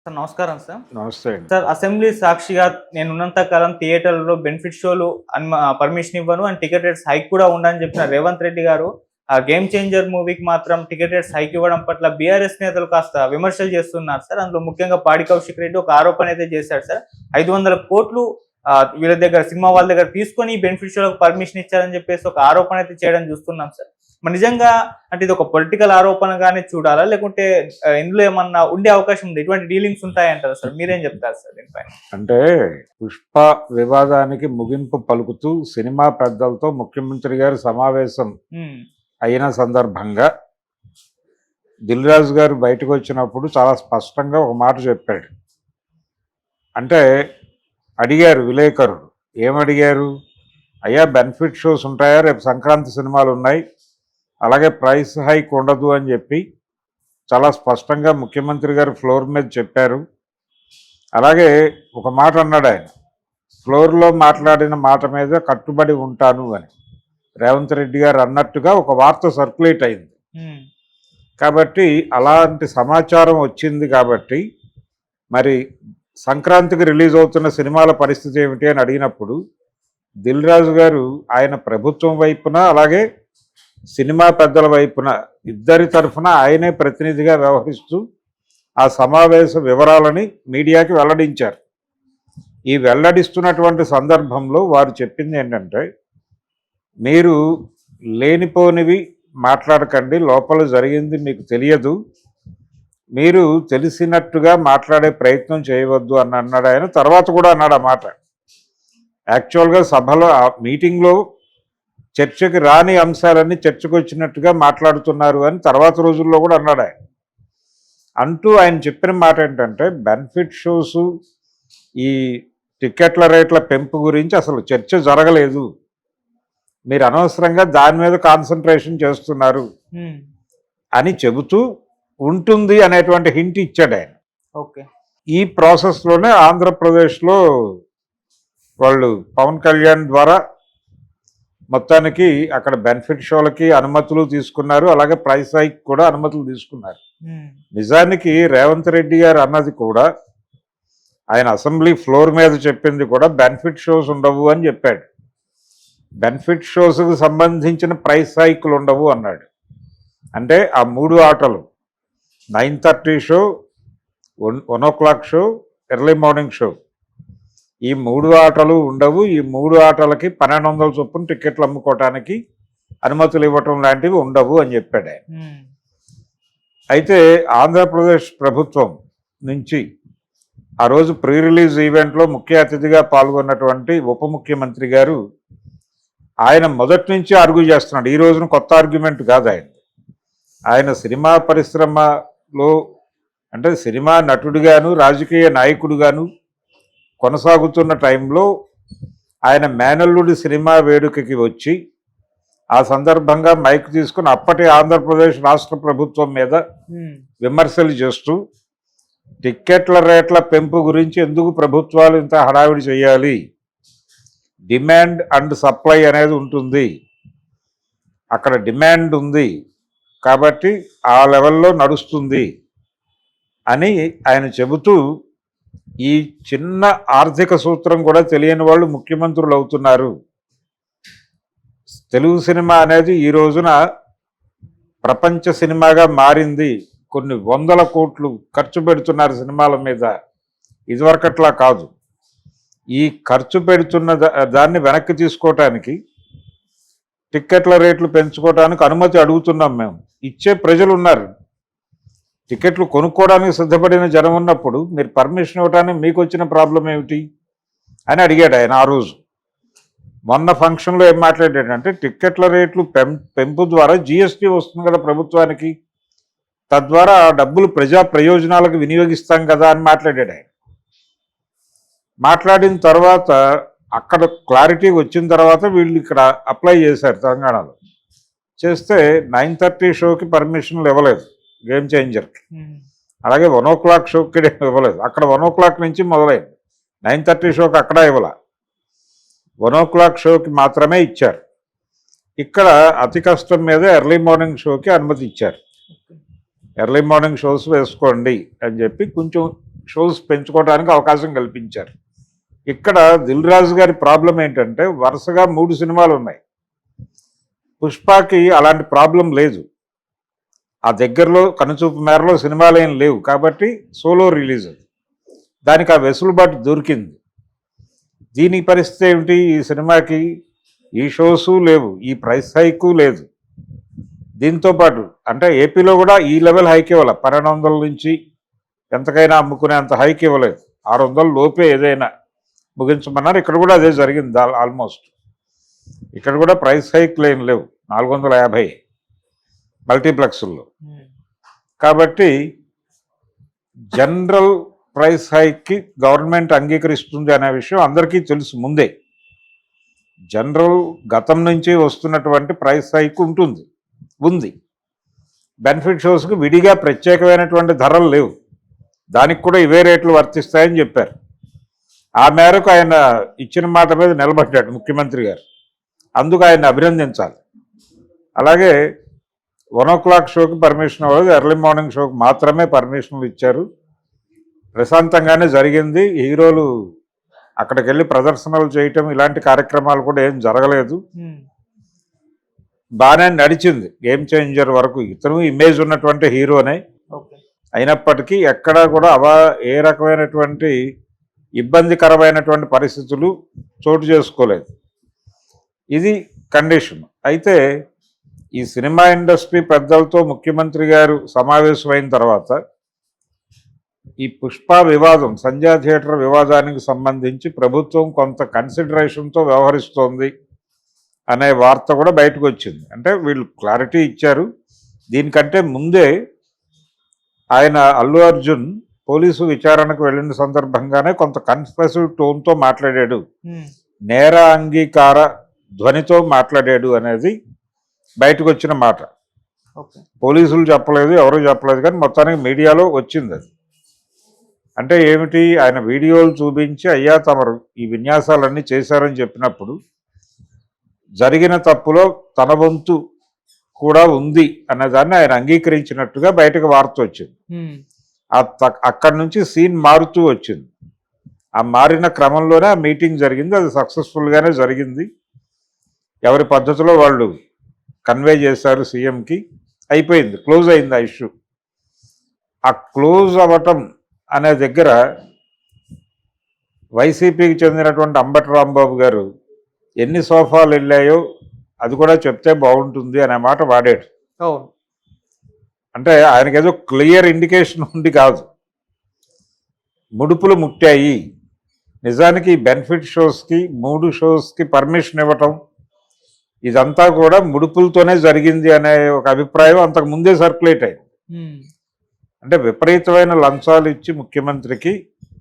Sir నమస్కారం sir. నమస్తే అండి. సార్ అసెంబ్లీ సాక్షిగా నేనున్నంత కాలం థియేటర్‌లో బెనిఫిట్ షోలు పర్మిషన్ ఇవ్వను అండ్ టికెట్ రేట్స్ హైక్ కూడా ఉండని చెప్పిన రేవంత్ రెడ్డి గారు ఆ గేమ్ చేంజర్ మూవీకి మాత్రం టికెట్ రేట్స్ హైక్ ఇవ్వడం పట్ల బీఆర్ఎస్ నేతలు కాస్త విమర్శలు చేస్తున్నారు సార్. అందులో ముఖ్యంగా పాడి కౌశిక్ రెడ్డి ఒక ఆరోపణ అయితే చేశాడు సార్. 500 కోట్లు వీళ్ళ దగ్గర సినిమా వాళ్ళ దగ్గర తీసుకొని బెనిఫిట్ షోలకు పర్మిషన్ ఇచ్చారని చెప్పేసి ఒక ఆరోపణ అయితే చేయడం చూస్తున్నాం సార్. మరి నిజంగా అంటే ఇది ఒక పొలిటికల్ ఆరోపణగానే చూడాలా, లేకుంటే ఇందులో ఏమన్నా ఉండే అవకాశం ఉంది? ఇటువంటి డీలింగ్స్ ఉంటాయంటారా సార్? మీరేం చెప్తారు సార్ దీనిపైన? అంటే పుష్ప వివాదానికి ముగింపు పలుకుతూ సినిమా పెద్దలతో ముఖ్యమంత్రి గారు సమావేశం అయిన సందర్భంగా దిల్ రాజు గారు బయటకు వచ్చినప్పుడు చాలా స్పష్టంగా ఒక మాట చెప్పాడు. అంటే అడిగారు విలేకరుడు, ఏమడిగారు, అయ్యా బెనిఫిట్ షోస్ ఉంటాయా, రేపు సంక్రాంతి సినిమాలు ఉన్నాయి, అలాగే ప్రైస్ హైక్ ఉండదు అని చెప్పి చాలా స్పష్టంగా ముఖ్యమంత్రి గారు ఫ్లోర్ మీద చెప్పారు. అలాగే ఒక మాట అన్నాడు ఆయన, ఫ్లోర్లో మాట్లాడిన మాట మీద కట్టుబడి ఉంటాను అని రేవంత్ రెడ్డి గారు అన్నట్టుగా ఒక వార్త సర్క్యులేట్ అయింది. కాబట్టి అలాంటి సమాచారం వచ్చింది. కాబట్టి మరి సంక్రాంతికి రిలీజ్ అవుతున్న సినిమాల పరిస్థితి ఏమిటి అని అడిగినప్పుడు దిల్ రాజు గారు ఆయన ప్రభుత్వం వైపున అలాగే సినిమా పెద్దల వైపున ఇద్దరి తరఫున ఆయనే ప్రతినిధిగా వ్యవహరిస్తూ ఆ సమావేశ వివరాలని మీడియాకి వెల్లడించారు. ఈ వెల్లడిస్తున్నటువంటి సందర్భంలో వారు చెప్పింది ఏంటంటే, మీరు లేనిపోనివి మాట్లాడకండి, లోపల జరిగింది మీకు తెలియదు, మీరు తెలిసినట్టుగా మాట్లాడే ప్రయత్నం చేయవద్దు అని అన్నాడు ఆయన. తర్వాత కూడా అన్నాడు ఆ మాట. యాక్చువల్గా సభలో మీటింగ్లో చర్చకి రాని అంశాలన్నీ చర్చకు వచ్చినట్టుగా మాట్లాడుతున్నారు అని తర్వాత రోజుల్లో కూడా అన్నాడు ఆయన. అంటూ ఆయన చెప్పిన మాట ఏంటంటే, బెనిఫిట్ షోస్ ఈ టికెట్ల రేట్ల పెంపు గురించి అసలు చర్చ జరగలేదు, మీరు అనవసరంగా దాని మీద కాన్సన్ట్రేషన్ చేస్తున్నారు అని చెబుతూ ఉంటుంది అనేటువంటి హింట్ ఇచ్చాడు ఆయన. ఓకే. ఈ ప్రాసెస్లోనే ఆంధ్రప్రదేశ్లో వాళ్ళు పవన్ కళ్యాణ్ ద్వారా మొత్తానికి అక్కడ బెనిఫిట్ షోలకి అనుమతులు తీసుకున్నారు, అలాగే ప్రైస్ హైక్ కూడా అనుమతులు తీసుకున్నారు. నిజానికి రేవంత్ రెడ్డి గారు అన్నది కూడా, ఆయన అసెంబ్లీ ఫ్లోర్ మీద చెప్పింది కూడా బెనిఫిట్ షోస్ ఉండవు అని చెప్పాడు. బెనిఫిట్ షోస్కి సంబంధించిన ప్రైస్ హైక్లు ఉండవు అన్నాడు. అంటే ఆ 3 ఆటలు 9:30 show, 1 o'clock show, early morning show, ఈ 3 ఆటలు ఉండవు. ఈ 3 ఆటలకి 1200 చొప్పున టికెట్లు అమ్ముకోవటానికి అనుమతులు ఇవ్వటం లాంటివి ఉండవు అని చెప్పాడు ఆయన. అయితే ఆంధ్రప్రదేశ్ ప్రభుత్వం నుంచి ఆ రోజు ప్రీ రిలీజ్ ఈవెంట్లో ముఖ్య అతిథిగా పాల్గొన్నటువంటి ఉప ముఖ్యమంత్రి గారు ఆయన మొదటి నుంచి ఆర్గ్యూ చేస్తున్నాడు. ఈ రోజున కొత్త ఆర్గ్యుమెంట్ కాదు ఆయన. ఆయన సినిమా పరిశ్రమలో అంటే సినిమా నటుడిగాను రాజకీయ నాయకుడిగాను కొనసాగుతున్న టైంలో ఆయన మేనల్లుడి సినిమా వేడుకకి వచ్చి ఆ సందర్భంగా మైక్ తీసుకుని అప్పటి ఆంధ్రప్రదేశ్ రాష్ట్ర ప్రభుత్వం మీద విమర్శలు చేస్తూ టిక్కెట్ల రేట్ల పెంపు గురించి ఎందుకు ప్రభుత్వాలు ఇంత హడావిడి చేయాలి, డిమాండ్ అండ్ సప్లై అనేది ఉంటుంది, అక్కడ డిమాండ్ ఉంది కాబట్టి ఆ లెవెల్లో నడుస్తుంది అని ఆయన చెబుతూ, ఈ చిన్న ఆర్థిక సూత్రం కూడా తెలియని వాళ్ళు ముఖ్యమంత్రులు అవుతున్నారు. తెలుగు సినిమా అనేది ఈ రోజున ప్రపంచ సినిమాగా మారింది, కొన్ని 100 కోట్లు ఖర్చు పెడుతున్నారు సినిమాల మీద, ఇదివరకట్లా కాదు. ఈ ఖర్చు పెడుతున్న దాన్ని వెనక్కి తీసుకోవటానికి టిక్కెట్ల రేట్లు పెంచుకోవడానికి అనుమతి అడుగుతున్నాం మేము, ఇచ్చే ప్రజలు ఉన్నారు. టికెట్లు కొనుక్కోవడానికి సిద్ధపడిన జనం ఉన్నప్పుడు మీరు పర్మిషన్ ఇవ్వడానికి మీకు వచ్చిన ప్రాబ్లం ఏమిటి అని అడిగాడు ఆయన ఆ రోజు. మొన్న ఫంక్షన్లో ఏం మాట్లాడాడంటే, టిక్కెట్ల రేట్లు పెంపు ద్వారా జిఎస్టీ వస్తుంది కదా ప్రభుత్వానికి, తద్వారా ఆ డబ్బులు ప్రజా ప్రయోజనాలకు వినియోగిస్తాం కదా అని మాట్లాడాడు ఆయన. మాట్లాడిన తర్వాత అక్కడ క్లారిటీ వచ్చిన తర్వాత వీళ్ళు ఇక్కడ అప్లై చేశారు తెలంగాణలో. చేస్తే 9:30 షోకి పర్మిషన్లు ఇవ్వలేదు గేమ్ చేంజర్కి, అలాగే 1 o'clock షోకి ఇవ్వలేదు. అక్కడ 1 o'clock నుంచి మొదలైంది, 9:30 షోకి అక్కడ ఇవ్వాల, 1 o'clock షోకి మాత్రమే ఇచ్చారు. ఇక్కడ అతి కష్టం మీద ఎర్లీ మార్నింగ్ షోకి అనుమతి ఇచ్చారు. ఎర్లీ మార్నింగ్ షోస్ వేసుకోండి అని చెప్పి కొంచెం షోస్ పెంచుకోవడానికి అవకాశం కల్పించారు. ఇక్కడ దిల్ రాజు గారి ప్రాబ్లం ఏంటంటే వరుసగా 3 సినిమాలు ఉన్నాయి. పుష్పకి అలాంటి ప్రాబ్లం లేదు. ఆ దగ్గరలో కనుచూపు మేరలో సినిమాలు ఏం లేవు కాబట్టి సోలో రిలీజ్ అది. దానికి ఆ వెసులుబాటు దొరికింది. దీని పరిస్థితి ఏమిటి? ఈ సినిమాకి ఈ షోసు లేవు, ఈ ప్రైస్ హైకు లేదు. దీంతోపాటు అంటే ఏపీలో కూడా ఈ లెవెల్ హైక్ ఇవ్వాలి. 1200 నుంచి ఎంతకైనా అమ్ముకునే అంత హైక్ ఇవ్వలేదు. 600 లోపే ఏదైనా ముగించమన్నారు. ఇక్కడ కూడా అదే జరిగింది ఆల్మోస్ట్. ఇక్కడ కూడా ప్రైస్ హైక్లు ఏం లేవు, 450 మల్టీప్లెక్స్ల్లో. కాబట్టి జనరల్ ప్రైస్ హైక్కి గవర్నమెంట్ అంగీకరిస్తుంది అనే విషయం అందరికీ తెలుసు ముందే. జనరల్ గతం నుంచి వస్తున్నటువంటి ప్రైస్ హైక్ ఉంది. బెనిఫిట్ షోస్కి విడిగా ప్రత్యేకమైనటువంటి ధరలు లేవు, దానికి కూడా ఇవే రేట్లు వర్తిస్తాయని చెప్పారు. ఆ మేరకు ఆయన ఇచ్చిన మాట మీద నిలబడ్డాడు ముఖ్యమంత్రి గారు. అందుకు ఆయన అభినందించాలి. అలాగే 1 o'clock షోకి పర్మిషన్ అవ్వలేదు, ఎర్లీ మార్నింగ్ షోకి మాత్రమే పర్మిషన్లు ఇచ్చారు. ప్రశాంతంగానే జరిగింది. హీరోలు అక్కడికి వెళ్ళి ప్రదర్శనలు చేయటం ఇలాంటి కార్యక్రమాలు కూడా ఏం జరగలేదు. బాగానే నడిచింది గేమ్ చేంజర్ వరకు. ఇతను ఇమేజ్ ఉన్నటువంటి హీరోనే అయినప్పటికీ ఎక్కడా కూడా ఏ రకమైనటువంటి ఇబ్బందికరమైనటువంటి పరిస్థితులు చోటు చేసుకోలేదు. ఇది కండిషన్. అయితే ఈ సినిమా ఇండస్ట్రీ పెద్దలతో ముఖ్యమంత్రి గారు సమావేశమైన తర్వాత ఈ పుష్ప వివాదం, సంధ్యా థియేటర్ వివాదానికి సంబంధించి ప్రభుత్వం కొంత కన్సిడరేషన్తో వ్యవహరిస్తోంది అనే వార్త కూడా బయటకు వచ్చింది. అంటే వీళ్ళు క్లారిటీ ఇచ్చారు. దీనికంటే ముందే ఆయన అల్లు అర్జున్ పోలీసు విచారణకు వెళ్ళిన సందర్భంగానే కొంత కన్ఫెసివ్ టోన్తో మాట్లాడాడు, నేర అంగీకార ధ్వనితో మాట్లాడాడు అనేది బయటకు వచ్చిన మాట. పోలీసులు చెప్పలేదు, ఎవరు చెప్పలేదు, కానీ మొత్తానికి మీడియాలో వచ్చింది అది. అంటే ఏమిటి? ఆయన వీడియోలు చూపించి అయ్యా తమరు ఈ విన్యాసాలన్నీ చేశారని చెప్పినప్పుడు జరిగిన తప్పులో తన వంతు కూడా ఉంది అన్నదాన్ని ఆయన అంగీకరించినట్టుగా బయటకు వార్త వచ్చింది. అక్కడి నుంచి సీన్ మారుతూ వచ్చింది. ఆ మారిన క్రమంలోనే ఆ మీటింగ్ జరిగింది. అది సక్సెస్ఫుల్గానే జరిగింది. ఎవరి పద్ధతిలో వాళ్ళు కన్వే చేశారు సీఎంకి. అయిపోయింది, క్లోజ్ అయింది ఆ ఇష్యూ. ఆ క్లోజ్ అవ్వటం అనే దగ్గర వైసీపీకి చెందినటువంటి అంబటి రాంబాబు గారు ఎన్ని సోఫాలు వెళ్ళాయో అది కూడా చెప్తే బాగుంటుంది అనే మాట వాడాడు. అంటే ఆయనకేదో క్లియర్ ఇండికేషన్ ఉండి కాదు, ముడుపులు ముట్టాయి. నిజానికి బెనిఫిట్ షోస్కి 3 షోస్కి పర్మిషన్ ఇవ్వటం ఇదంతా కూడా ముడుపులతోనే జరిగింది అనే ఒక అభిప్రాయం అంతకు ముందే సర్క్యులేట్ అయింది. అంటే విపరీతమైన లంచాలు ఇచ్చి ముఖ్యమంత్రికి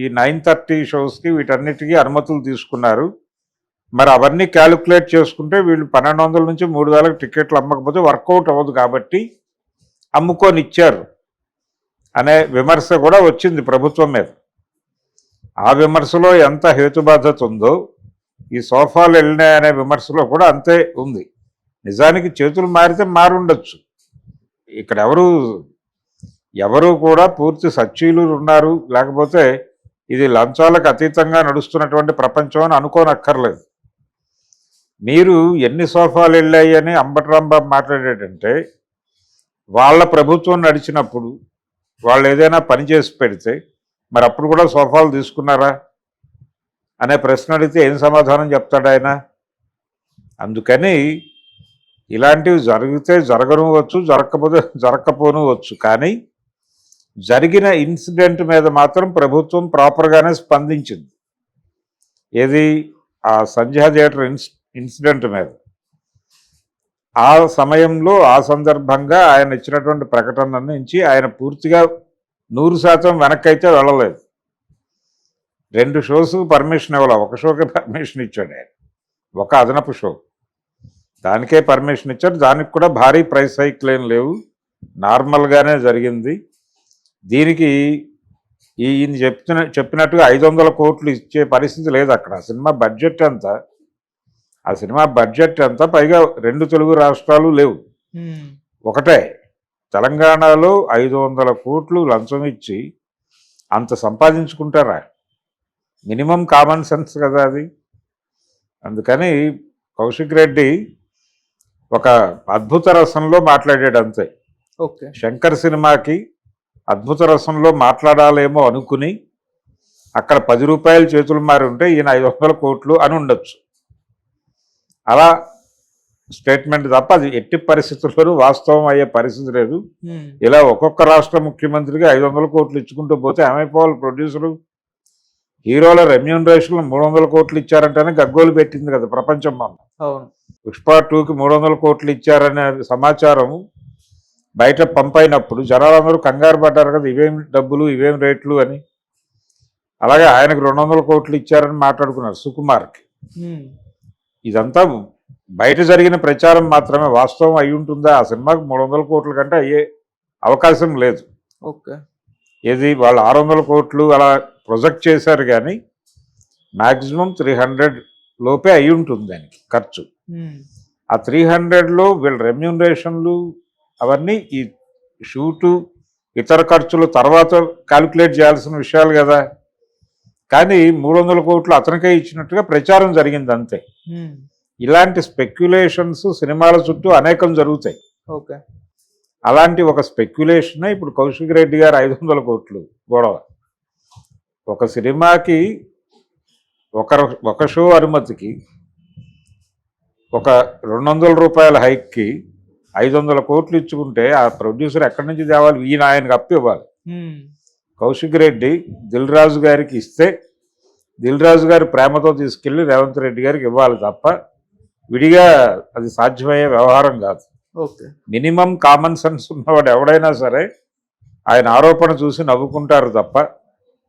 ఈ 9:30 షోస్కి వీటన్నిటికీ అనుమతులు తీసుకున్నారు. మరి అవన్నీ క్యాలిక్యులేట్ చేసుకుంటే వీళ్ళు 1200 నుంచి 3000 టికెట్లు అమ్మకపోతే వర్కౌట్ అవ్వదు కాబట్టి అమ్ముకొని ఇచ్చారు అనే విమర్శ కూడా వచ్చింది ప్రభుత్వం మీద. ఆ విమర్శలో ఎంత హేతుబాధ్యత ఉందో ఈ సోఫాలు వెళ్ళినాయనే విమర్శలో కూడా అంతే ఉంది. నిజానికి చేతులు మారితే మారుండొచ్చు. ఇక్కడ ఎవరు కూడా పూర్తి సచ్చీలు ఉన్నారు, లేకపోతే ఇది లంచాలకు అతీతంగా నడుస్తున్నటువంటి ప్రపంచం అని అనుకోనక్కర్లేదు. మీరు ఎన్ని సోఫాలు వెళ్ళాయి అని అంబటి రాంబాబు మాట్లాడేటంటే వాళ్ళ ప్రభుత్వం నడిచినప్పుడు వాళ్ళు ఏదైనా పని చేసి పెడితే మరి అప్పుడు కూడా సోఫాలు తీసుకున్నారా అనే ప్రశ్న అడిగితే ఏం సమాధానం చెప్తాడు ఆయన? అందుకని ఇలాంటివి జరిగితే జరగనువచ్చు, జరగకపోనువచ్చు, కానీ జరిగిన ఇన్సిడెంట్ మీద మాత్రం ప్రభుత్వం ప్రాపర్గానే స్పందించింది. ఏది? ఆ సంధ్యా థియేటర్ ఇన్సిడెంట్ మీద. ఆ సమయంలో ఆ సందర్భంగా ఆయన ఇచ్చినటువంటి ప్రకటన నుంచి ఆయన పూర్తిగా 100% వెనక్కి అయితే వెళ్ళలేదు. 2 షోస్కి పర్మిషన్ ఇవ్వాలి, 1 షోకే పర్మిషన్ ఇచ్చాడు ఆయన, ఒక అదనపు షో దానికే పర్మిషన్ ఇచ్చారు. దానికి కూడా భారీ ప్రైస్ హైక్లు ఏం లేవు, నార్మల్గానే జరిగింది. దీనికి ఈయన చెప్పినట్టుగా 500 కోట్లు ఇచ్చే పరిస్థితి లేదు అక్కడ. ఆ సినిమా బడ్జెట్ ఎంత, పైగా 2 తెలుగు రాష్ట్రాలు లేవు, ఒకటే. తెలంగాణలో 500 కోట్లు లంచం ఇచ్చి అంత సంపాదించుకుంటారా? మినిమం కామన్ సెన్స్ కదా అది. అందుకని కౌశిక్ రెడ్డి ఒక అద్భుత రసంలో మాట్లాడాడు అంతే. ఓకే. శంకర్ సినిమాకి అద్భుత రసంలో మాట్లాడాలేమో అనుకుని అక్కడ 10 రూపాయలు చేతులు మారి ఉంటే ఈయన 500 కోట్లు అని ఉండొచ్చు. అలా స్టేట్మెంట్ తప్ప అది ఎట్టి పరిస్థితుల్లోనూ వాస్తవం అయ్యే పరిస్థితి లేదు. ఇలా ఒక్కొక్క రాష్ట్ర ముఖ్యమంత్రికి 500 కోట్లు ఇచ్చుకుంటూ పోతే ఏమైపోవాలి? ప్రొడ్యూసరు హీరోల రెమ్యూనరేషన్ 300 కోట్లు ఇచ్చారంటేనే గగ్గోలు పెట్టింది కదా ప్రపంచం మొన్న. అవును. పుష్ప 2కి 300 కోట్లు ఇచ్చారనే సమాచారం బయట పంపైనప్పుడు జనాలందరూ కంగారు పడ్డారు కదా, ఇవేం డబ్బులు, ఇవేం రేట్లు అని. అలాగే ఆయనకు 200 కోట్లు ఇచ్చారని మాట్లాడుకున్నారు సుకుమార్కి. ఇదంతా బయట జరిగిన ప్రచారం మాత్రమే. వాస్తవం అయి ఉంటుందా? ఆ సినిమాకి 300 కోట్ల కంటే అయ్యే అవకాశం లేదు. ఓకే. ఏది వాళ్ళు 600 కోట్లు అలా ప్రొజెక్ట్ చేశారు, కానీ మ్యాక్సిమం 300 లోపే అయి ఉంటుంది దానికి ఖర్చు. ఆ 300లో వీళ్ళ రెమ్యూనరేషన్లు అవన్నీ ఈ షూటు ఇతర ఖర్చులు తర్వాత క్యాలిక్యులేట్ చేయాల్సిన విషయాలు కదా. కానీ 300 కోట్లు అతనికే ఇచ్చినట్టుగా ప్రచారం జరిగింది అంతే. ఇలాంటి స్పెక్యులేషన్స్ సినిమాల చుట్టూ అనేకం జరుగుతాయి. ఓకే. అలాంటి ఒక స్పెక్యులేషన్ ఇప్పుడు కౌశిక్ రెడ్డి గారు 500 కోట్లు గొడవ. ఒక సినిమాకి ఒక షో అనుమతికి ఒక 200 రూపాయల హైక్కి 500 కోట్లు ఇచ్చుకుంటే ఆ ప్రొడ్యూసర్ ఎక్కడి నుంచి తేవాలి? ఈయన ఆయనకు అప్పు ఇవ్వాలి. కౌశిక్ రెడ్డి దిల్ రాజు గారికి ఇస్తే దిల్ రాజు గారి ప్రేమతో తీసుకెళ్లి రేవంత్ రెడ్డి గారికి ఇవ్వాలి తప్ప విడిగా అది సాధ్యమయ్యే వ్యవహారం కాదు. ఓకే. మినిమం కామన్ సెన్స్ ఉన్నవాడు ఎవడైనా సరే ఆయన ఆరోపణ చూసి నవ్వుకుంటారు తప్ప